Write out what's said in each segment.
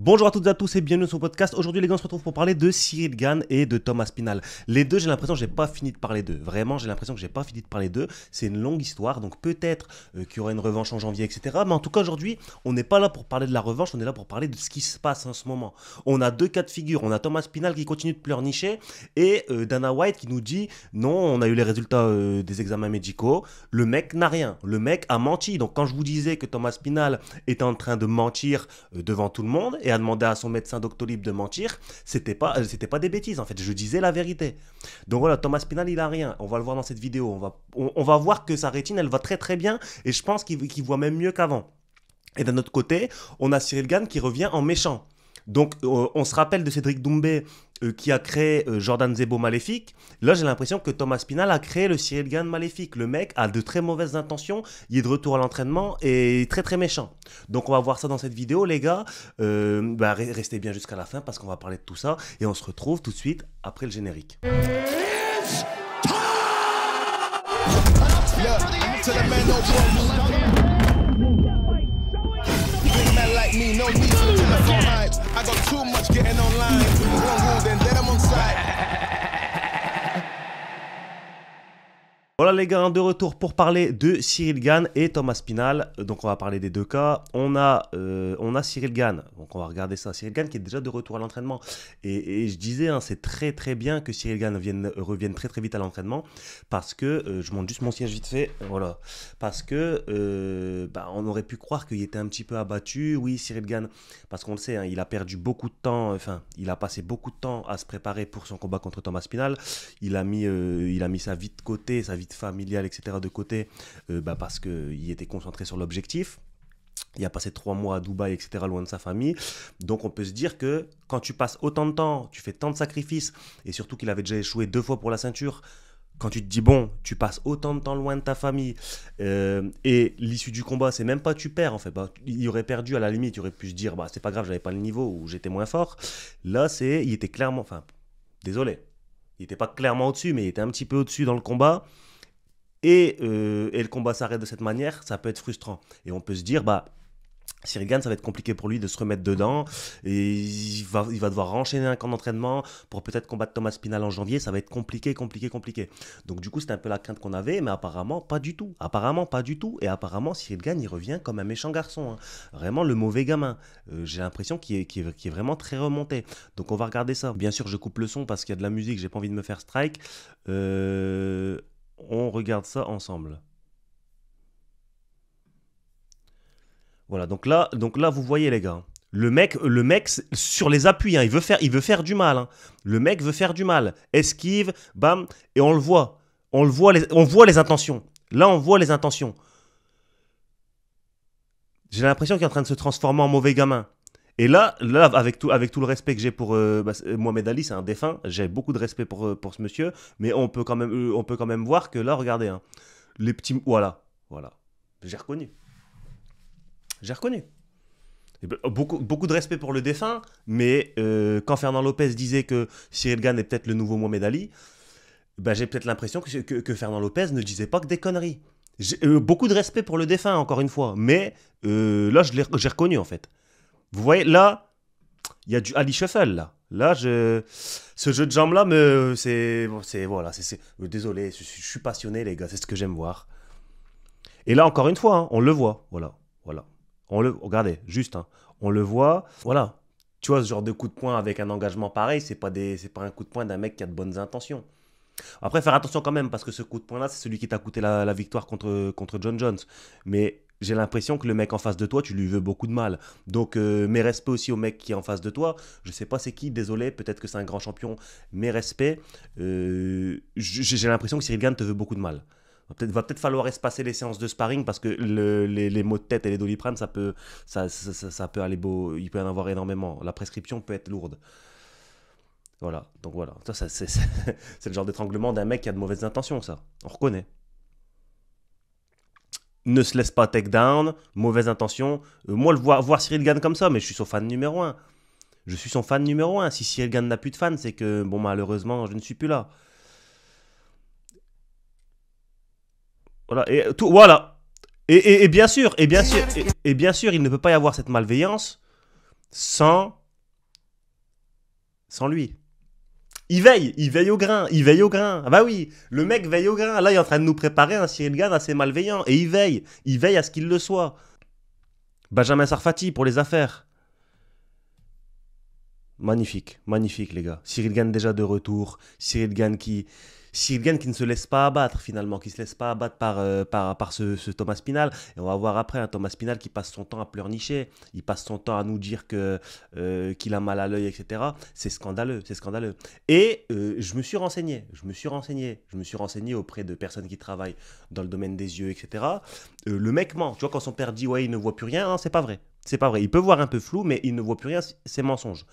Bonjour à toutes et à tous et bienvenue sur le podcast. Aujourd'hui les gars on se retrouve pour parler de Cyril Gane et de Thomas Pinal. Les deux j'ai l'impression que j'ai pas fini de parler d'eux. Vraiment j'ai l'impression que j'ai pas fini de parler d'eux. C'est une longue histoire donc peut-être qu'il y aura une revanche en janvier etc. Mais en tout cas aujourd'hui on n'est pas là pour parler de la revanche, on est là pour parler de ce qui se passe en ce moment. On a deux cas de figure, on a Thomas Pinal qui continue de pleurnicher et Dana White qui nous dit non on a eu les résultats des examens médicaux. Le mec n'a rien, le mec a menti. Donc quand je vous disais que Thomas Pinal était en train de mentir devant tout le monde et a demandé à son médecin Doctolib de mentir, c'était pas des bêtises en fait, je disais la vérité. Donc voilà, Thomas Pinal il a rien, on va le voir dans cette vidéo, on va voir que sa rétine elle va très très bien et je pense qu'il voit même mieux qu'avant. Et d'un autre côté, on a Cyril Gane qui revient en méchant. Donc on se rappelle de Cédric Doumbé qui a créé Jordan Zebo maléfique. Là j'ai l'impression que Thomas Pinal a créé le Cyril Gane maléfique. Le mec a de très mauvaises intentions, il est de retour à l'entraînement et très très méchant. Donc on va voir ça dans cette vidéo les gars. Restez bien jusqu'à la fin parce qu'on va parler de tout ça et on se retrouve tout de suite après le générique. Me, no need for the telephone hype. I got too much getting online. One rule, then I'm on site. Voilà les gars, de retour pour parler de Cyril Gane et Thomas Pinal. Donc on va parler des deux cas. On a Cyril Gane, donc on va regarder ça. Cyril Gane qui est déjà de retour à l'entraînement. Et je disais, hein, c'est très très bien que Cyril Gane revienne très très vite à l'entraînement. Parce que, je monte juste mon siège vite fait, voilà. Parce que on aurait pu croire qu'il était un petit peu abattu. Oui, Cyril Gane, parce qu'on le sait, hein, il a perdu beaucoup de temps, enfin, il a passé beaucoup de temps à se préparer pour son combat contre Thomas Pinal. Il a mis sa vie de côté, sa vie familiale, etc. de côté, parce qu'il était concentré sur l'objectif. Il a passé 3 mois à Dubaï, etc., loin de sa famille. Donc on peut se dire que quand tu passes autant de temps, tu fais tant de sacrifices, et surtout qu'il avait déjà échoué 2 fois pour la ceinture, quand tu te dis, bon, tu passes autant de temps loin de ta famille, et l'issue du combat, c'est même pas tu perds, en fait. Il aurait perdu, à la limite, il aurait pu se dire, c'est pas grave, j'avais pas le niveau, ou j'étais moins fort. Là, il était clairement, enfin, désolé, il était pas clairement au-dessus, mais il était un petit peu au-dessus dans le combat. Et le combat s'arrête de cette manière, ça peut être frustrant. Et on peut se dire, Cyril Gane, ça va être compliqué pour lui de se remettre dedans. Et il va devoir enchaîner un camp d'entraînement pour peut-être combattre Thomas Pinal en janvier. Ça va être compliqué. Donc du coup, c'était un peu la crainte qu'on avait, mais apparemment, pas du tout. Et apparemment, Cyril Gane, il revient comme un méchant garçon. Hein. Vraiment le mauvais gamin. J'ai l'impression qu'il est vraiment très remonté. Donc on va regarder ça. Bien sûr, je coupe le son parce qu'il y a de la musique, j'ai pas envie de me faire strike. On regarde ça ensemble. Voilà, donc là, vous voyez les gars. Le mec sur les appuis, hein, il veut faire du mal. Hein. Le mec veut faire du mal. Esquive, bam, et on le voit. On voit les intentions. Là, on voit les intentions. J'ai l'impression qu'il est en train de se transformer en mauvais gamin. Et là avec tout le respect que j'ai pour Mohamed Ali, c'est un défunt, j'ai beaucoup de respect pour ce monsieur, mais on peut quand même voir que là, regardez, hein, les petits... Voilà. J'ai reconnu. Beaucoup de respect pour le défunt, mais quand Fernand Lopez disait que Cyril Gane est peut-être le nouveau Mohamed Ali, j'ai peut-être l'impression que Fernand Lopez ne disait pas que des conneries. Beaucoup de respect pour le défunt, encore une fois, mais là, j'ai reconnu, en fait. Vous voyez, là, il y a du Ali Shuffle, là. Là, ce jeu de jambes-là, désolé, je suis passionné, les gars, c'est ce que j'aime voir. Et là, encore une fois, hein, on le voit, voilà. Regardez, juste, hein, on le voit, voilà. Tu vois, ce genre de coup de poing avec un engagement pareil, c'est pas un coup de poing d'un mec qui a de bonnes intentions. Après, faire attention quand même, parce que ce coup de poing-là, c'est celui qui t'a coûté la victoire contre John Jones. Mais j'ai l'impression que le mec en face de toi, tu lui veux beaucoup de mal. Donc, mes respects aussi au mec qui est en face de toi. Je sais pas c'est qui, désolé, peut-être que c'est un grand champion. Mes respects. J'ai l'impression que Cyril Gane te veut beaucoup de mal. Va peut-être falloir espacer les séances de sparring parce que les maux de tête et les doliprane, ça peut aller beau. Il peut y en avoir énormément. La prescription peut être lourde. Voilà, donc voilà, ça c'est le genre d'étranglement d'un mec qui a de mauvaises intentions, ça, on reconnaît. Ne se laisse pas take down, mauvaise intention. Moi, voir Cyril Gane comme ça, mais je suis son fan numéro 1. Si Cyril Gane n'a plus de fans, c'est que, bon, malheureusement, je ne suis plus là. Voilà, et tout, voilà. Et bien sûr, il ne peut pas y avoir cette malveillance sans, sans lui. Il veille au grain, il veille au grain. Ah bah oui, le mec veille au grain. Là, il est en train de nous préparer un Cyril Gann assez malveillant. Et il veille à ce qu'il le soit. Benjamin Sarfati pour les affaires. Magnifique, magnifique les gars. Cyril Gann déjà de retour. Cyril Gann qui ne se laisse pas abattre finalement, qui ne se laisse pas abattre par ce Thomas Spinal. Et on va voir après un Thomas Spinal qui passe son temps à pleurnicher. Il passe son temps à nous dire qu'il a mal à l'œil, etc. C'est scandaleux, c'est scandaleux. Et je me suis renseigné, je me suis renseigné auprès de personnes qui travaillent dans le domaine des yeux, etc. Le mec ment. Tu vois, quand son père dit ouais, il ne voit plus rien, hein, c'est pas vrai. C'est pas vrai. Il peut voir un peu flou, mais il ne voit plus rien, c'est mensonge.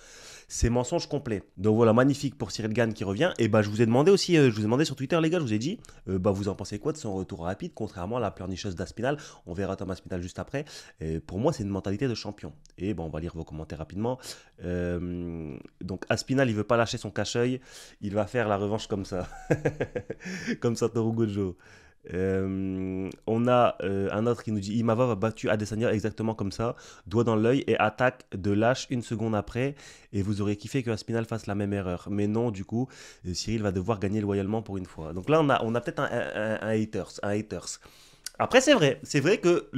C'est mensonge complet. Donc voilà, magnifique pour Cyril Gann qui revient. Et bah je vous ai demandé aussi, je vous ai demandé sur Twitter les gars, je vous ai dit, bah vous en pensez quoi de son retour rapide, contrairement à la pleurnicheuse d'Aspinal. On verra Thomas Aspinal juste après. Et pour moi c'est une mentalité de champion. Et bon on va lire vos commentaires rapidement. Donc Aspinal il veut pas lâcher son cache-œil, il va faire la revanche comme ça. Comme Satoru Gojo. On a un autre qui nous dit Imavov a battu Adesanya exactement comme ça, doigt dans l'œil et attaque de lâche une seconde après. Et vous aurez kiffé que Aspinal fasse la même erreur. Mais non, du coup, Cyril va devoir gagner loyalement pour une fois. Donc là, on a peut-être un haters. Après, c'est vrai que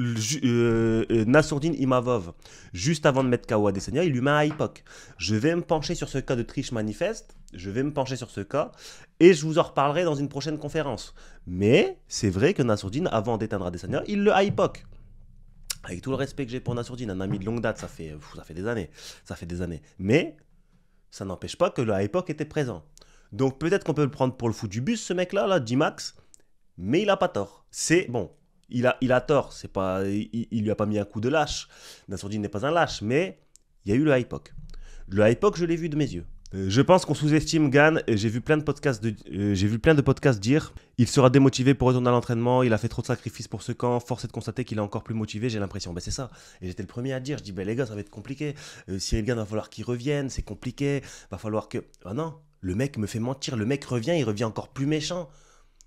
Nassourdine Imavov, juste avant de mettre KO Adesanya, il lui met un hypoc. Je vais me pencher sur ce cas de triche manifeste, je vais me pencher sur ce cas, et je vous en reparlerai dans une prochaine conférence. Mais c'est vrai que Nassourdine, avant d'éteindre Adesanya, il le hypoc. Avec tout le respect que j'ai pour Nassourdine, un ami de longue date, ça fait des années. Ça fait des années. Mais ça n'empêche pas que le hypoc était présent. Donc peut-être qu'on peut le prendre pour le fou du bus, ce mec-là, là, D-Max, mais il a pas tort. C'est bon. Il a tort, c'est pas, il lui a pas mis un coup de lâche. Nassourdine n'est pas un lâche, mais il y a eu le hypoc. Le hypoc, je l'ai vu de mes yeux. Je pense qu'on sous-estime Gann. J'ai vu plein de podcasts dire il sera démotivé pour retourner à l'entraînement. Il a fait trop de sacrifices pour ce camp. Force est de constater qu'il est encore plus motivé. J'ai l'impression. Ben c'est ça. Et j'étais le premier à dire. Je dis ben les gars, ça va être compliqué. Cyril Gann va falloir qu'il revienne. C'est compliqué. Va falloir que. Ah non. Le mec me fait mentir. Le mec revient. Il revient encore plus méchant.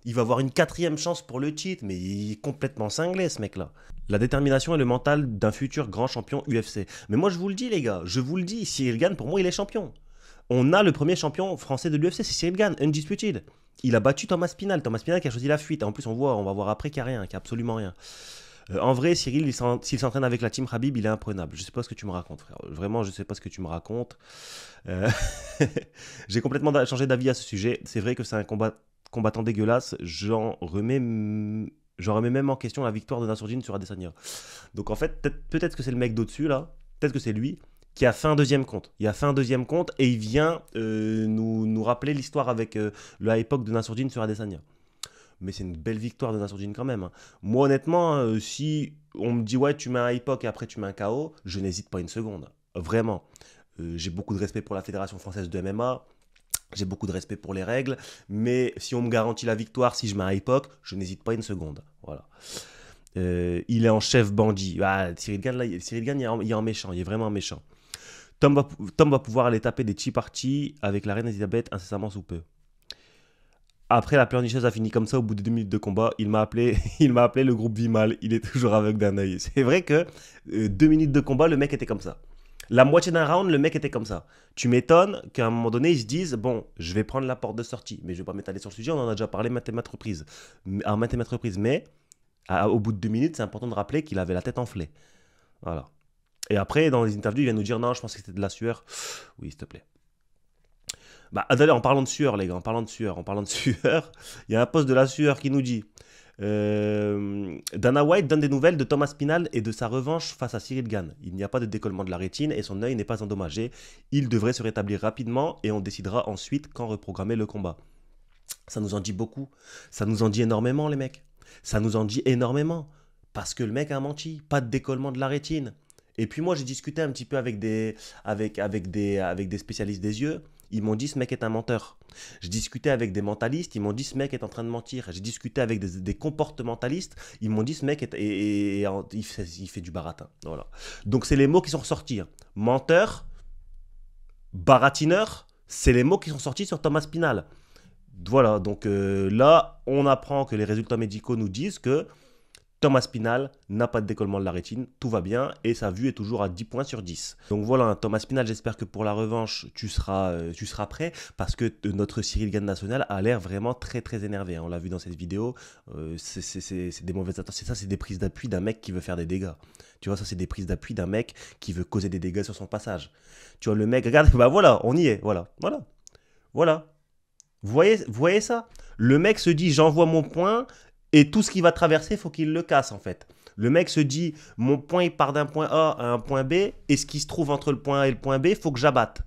Il va avoir une 4e chance pour le titre, mais il est complètement cinglé ce mec-là. La détermination et le mental d'un futur grand champion UFC. Mais moi je vous le dis les gars, je vous le dis, Cyril Gann pour moi il est champion. On a le premier champion français de l'UFC, c'est Cyril Gann, undisputed. Il a battu Thomas Spinal qui a choisi la fuite. En plus on va voir après qu'il n'y a rien, qu'il n'y a absolument rien. En vrai, Cyril, s'il s'entraîne avec la team Khabib, il est imprenable. Je sais pas ce que tu me racontes, frère. Vraiment, je sais pas ce que tu me racontes. J'ai complètement changé d'avis à ce sujet. C'est vrai que c'est un combattant dégueulasse. J'en remets même en question la victoire de Nassourdine sur Adesanya. Donc en fait, peut-être que c'est le mec d'au-dessus, là. Peut-être que c'est lui qui a fait un deuxième compte. Il a fait un deuxième compte et il vient nous rappeler l'histoire avec le hypoc de Nassourdine sur Adesanya. Mais c'est une belle victoire de Nassourdine quand même. Hein. Moi, honnêtement, si on me dit ouais, tu mets un hypoc et après tu mets un KO, je n'hésite pas une seconde. Vraiment. J'ai beaucoup de respect pour la Fédération française de MMA. J'ai beaucoup de respect pour les règles. Mais si on me garantit la victoire, si je mets un hypoc, je n'hésite pas une seconde. Voilà. Il est en chef bandit. Ah, Cyril Gann, il est en méchant. Il est vraiment méchant. Tom va pouvoir aller taper des tea parties avec la reine Elisabeth incessamment sous peu. Après, la pleurnicheuse a fini comme ça au bout de 2 minutes de combat. Il m'a appelé le groupe Vimal. Il est toujours aveugle d'un œil. C'est vrai que 2 minutes de combat, le mec était comme ça. La moitié d'un round, le mec était comme ça. Tu m'étonnes qu'à un moment donné, ils se disent bon, je vais prendre la porte de sortie. Mais je ne vais pas m'étaler sur le sujet, on en a déjà parlé maintes et maintes reprises. Mais au bout de 2 minutes, c'est important de rappeler qu'il avait la tête enflée. Voilà. Et après, dans les interviews, il vient nous dire non, je pense que c'était de la sueur. Oui, s'il te plaît. Bah, d'ailleurs, en parlant de sueur, les gars, il y a un post de la sueur qui nous dit Dana White donne des nouvelles de Thomas Spinal et de sa revanche face à Cyril Gann. Il n'y a pas de décollement de la rétine et son œil n'est pas endommagé. Il devrait se rétablir rapidement et on décidera ensuite quand reprogrammer le combat. Ça nous en dit beaucoup. Ça nous en dit énormément, les mecs. Ça nous en dit énormément. Parce que le mec a menti. Pas de décollement de la rétine. Et puis moi, j'ai discuté un petit peu avec des spécialistes des yeux. Ils m'ont dit ce mec est un menteur. J'ai discuté avec des mentalistes, ils m'ont dit ce mec est en train de mentir. J'ai discuté avec des comportementalistes, ils m'ont dit ce mec il fait du baratin. Voilà. Donc c'est les mots qui sont ressortis. Hein. Menteur, baratineur, c'est les mots qui sont sortis sur Thomas Spinal. Voilà, donc là, on apprend que les résultats médicaux nous disent que Thomas Spinal n'a pas de décollement de la rétine, tout va bien et sa vue est toujours à 10 points sur 10. Donc voilà, Thomas Spinal, j'espère que pour la revanche, tu seras prêt parce que notre Cyril Gane national a l'air vraiment très très énervé. On l'a vu dans cette vidéo, c'est des mauvaises attentions. C'est des prises d'appui d'un mec qui veut faire des dégâts. Tu vois, ça c'est des prises d'appui d'un mec qui veut causer des dégâts sur son passage. Tu vois, le mec, regarde, bah voilà, on y est, voilà. Vous voyez ça? Le mec se dit, j'envoie mon point. Et tout ce qui va traverser, il faut qu'il le casse en fait. Le mec se dit, mon point il part d'un point A à un point B, et ce qui se trouve entre le point A et le point B, il faut que j'abatte.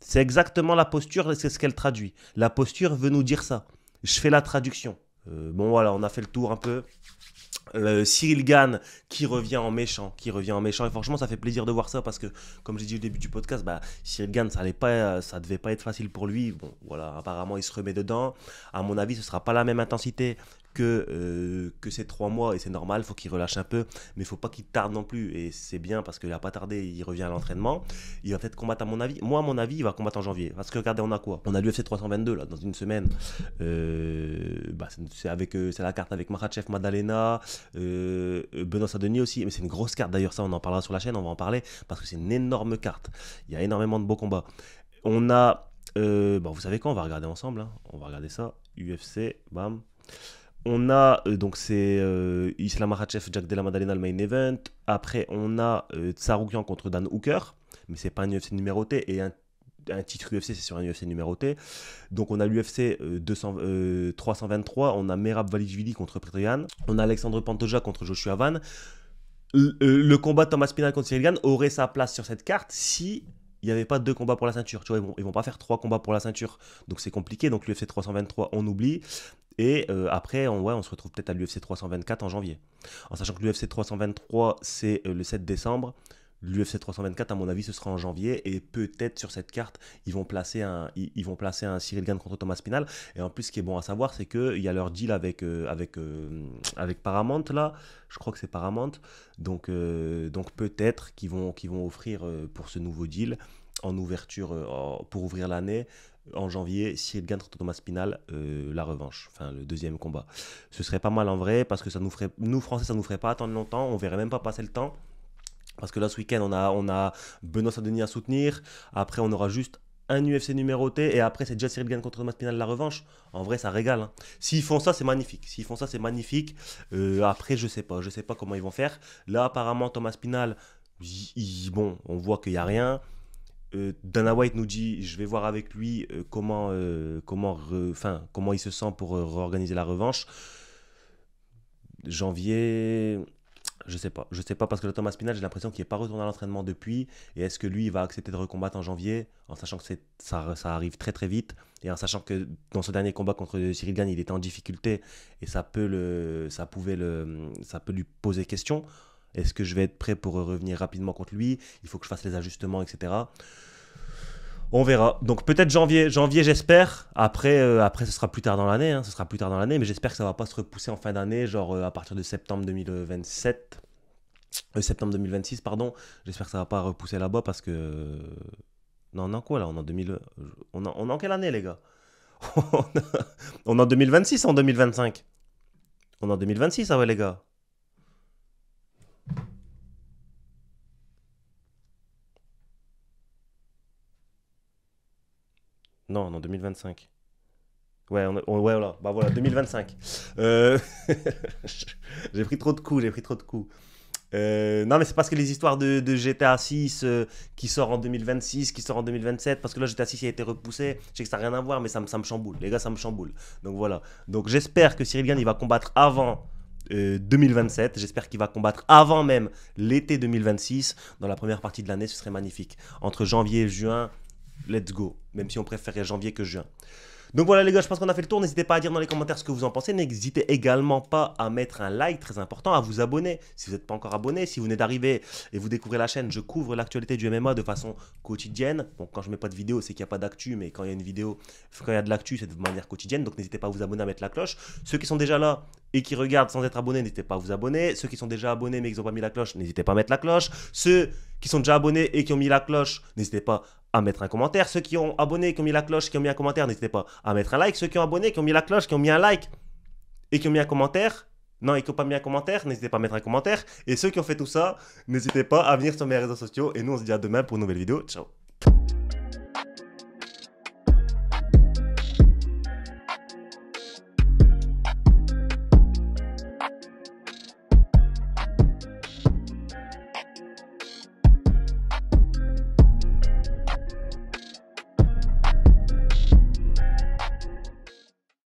C'est exactement la posture, c'est ce qu'elle traduit. La posture veut nous dire ça. Je fais la traduction. Bon voilà, on a fait le tour un peu. Cyril Gane qui revient en méchant, et franchement ça fait plaisir de voir ça parce que comme j'ai dit au début du podcast, bah, Cyril Gane ça devait pas être facile pour lui. Bon voilà, apparemment il se remet dedans. À mon avis ce sera pas la même intensité que ces 3 mois et c'est normal, faut qu'il relâche un peu, mais faut pas qu'il tarde non plus et c'est bien parce qu'il a pas tardé, il revient à l'entraînement. Il va peut-être combattre à mon avis. Moi à mon avis il va combattre en janvier parce que regardez on a quoi? On a l'UFC 322 là dans une semaine. C'est la carte avec Makhachev, Madalena. Benoît Saint-Denis aussi, mais c'est une grosse carte d'ailleurs, ça on en parlera sur la chaîne, on va en parler parce que c'est une énorme carte. Il y a énormément de beaux combats. On a, vous savez quoi, on va regarder ensemble, hein. On va regarder ça, UFC, bam. On a, donc c'est Islam Makhachev, Jack Della Maddalena, le main event. Après on a Tsarukyan contre Dan Hooker, mais c'est pas un UFC numéroté et un titre UFC, c'est sur un UFC numéroté. Donc on a l'UFC 323, on a Merab Dvalishvili contre Petroyan, on a Alexandre Pantoja contre Joshua Van. Le combat Thomas Spinal contre Cyril Gane aurait sa place sur cette carte si il n'y avait pas 2 combats pour la ceinture. Tu vois, ils vont pas faire 3 combats pour la ceinture, donc c'est compliqué. Donc l'UFC 323, on oublie. Et après, on se retrouve peut-être à l'UFC 324 en janvier. En sachant que l'UFC 323, c'est le 7 décembre. L'UFC 324, à mon avis, ce sera en janvier. Et peut-être sur cette carte, ils vont placer un Cyril Gane contre Thomas Spinal. Et en plus, ce qui est bon à savoir, c'est qu'il y a leur deal avec Paramount, là. Je crois que c'est Paramount. Donc peut-être qu'ils vont offrir pour ce nouveau deal, en ouverture, pour ouvrir l'année, en janvier, Cyril Gane contre Thomas Spinal, la revanche, enfin le deuxième combat. Ce serait pas mal en vrai, parce que nous Français, ça nous ferait pas attendre longtemps. On verrait même pas passer le temps. Parce que là, ce week-end, on a Benoît Saint-Denis à soutenir. Après, on aura juste un UFC numéroté. Et après, c'est déjà Cyril Gane contre Thomas Spinal la revanche. En vrai, ça régale, hein. S'ils font ça, c'est magnifique. Après, je sais pas comment ils vont faire. Là, apparemment, Thomas Spinal, bon, on voit qu'il n'y a rien. Dana White nous dit, je vais voir avec lui comment il se sent pour réorganiser la revanche. Janvier... Je sais pas parce que le Thomas Spinal, j'ai l'impression qu'il n'est pas retourné à l'entraînement depuis. Et est-ce que lui, il va accepter de recombattre en janvier, en sachant que ça arrive très très vite, et en sachant que dans ce dernier combat contre Cyril Gane, il était en difficulté et ça peut lui poser question. Est-ce que je vais être prêt pour revenir rapidement contre lui? Il faut que je fasse les ajustements, etc. On verra. Donc peut-être janvier j'espère. Après, ce sera plus tard dans l'année. Hein. Ce sera plus tard dans l'année, mais j'espère que ça va pas se repousser en fin d'année, genre à partir de septembre 2027. Septembre 2026, pardon. J'espère que ça va pas repousser là-bas parce que... Non, on est en quoi là? On est en 2000... on est en quelle année, les gars? On est en 2026 ou en 2025? On est en 2026, ah ouais, les gars. Non, on est en 2025. Ouais, ouais, voilà. Bah voilà, 2025. Euh, j'ai pris trop de coups. Non, mais c'est parce que les histoires de GTA 6 qui sort en 2026, qui sort en 2027, parce que là GTA 6 a été repoussé, je sais que ça n'a rien à voir, mais ça me chamboule. Les gars, ça me chamboule. Donc voilà. Donc j'espère que Cyril Gane, il va combattre avant 2027. J'espère qu'il va combattre avant même l'été 2026. Dans la première partie de l'année, ce serait magnifique. Entre janvier et juin, let's go. Même si on préférait janvier que juin. Donc voilà les gars, je pense qu'on a fait le tour. N'hésitez pas à dire dans les commentaires ce que vous en pensez. N'hésitez également pas à mettre un like, très important, à vous abonner si vous n'êtes pas encore abonné. Si vous venez d'arriver et vous découvrez la chaîne, je couvre l'actualité du MMA de façon quotidienne. Bon, quand je mets pas de vidéo, c'est qu'il n'y a pas d'actu, mais quand il y a une vidéo, quand il y a de l'actu, c'est de manière quotidienne. Donc n'hésitez pas à vous abonner, à mettre la cloche. Ceux qui sont déjà là et qui regardent sans être abonnés, n'hésitez pas à vous abonner. Ceux qui sont déjà abonnés mais qui n'ont pas mis la cloche, n'hésitez pas à mettre la cloche. Ceux qui sont déjà abonnés et qui ont mis la cloche, n'hésitez pas à mettre un commentaire. Ceux qui ont abonné, qui ont mis la cloche, qui ont mis un commentaire, n'hésitez pas à mettre un like. Ceux qui ont abonné, qui ont mis la cloche, qui ont mis un like et qui ont mis un commentaire, Non, et qui n'ont pas mis un commentaire, n'hésitez pas à mettre un commentaire. Et ceux qui ont fait tout ça, n'hésitez pas à venir sur mes réseaux sociaux. Et nous, on se dit à demain pour une nouvelle vidéo. Ciao.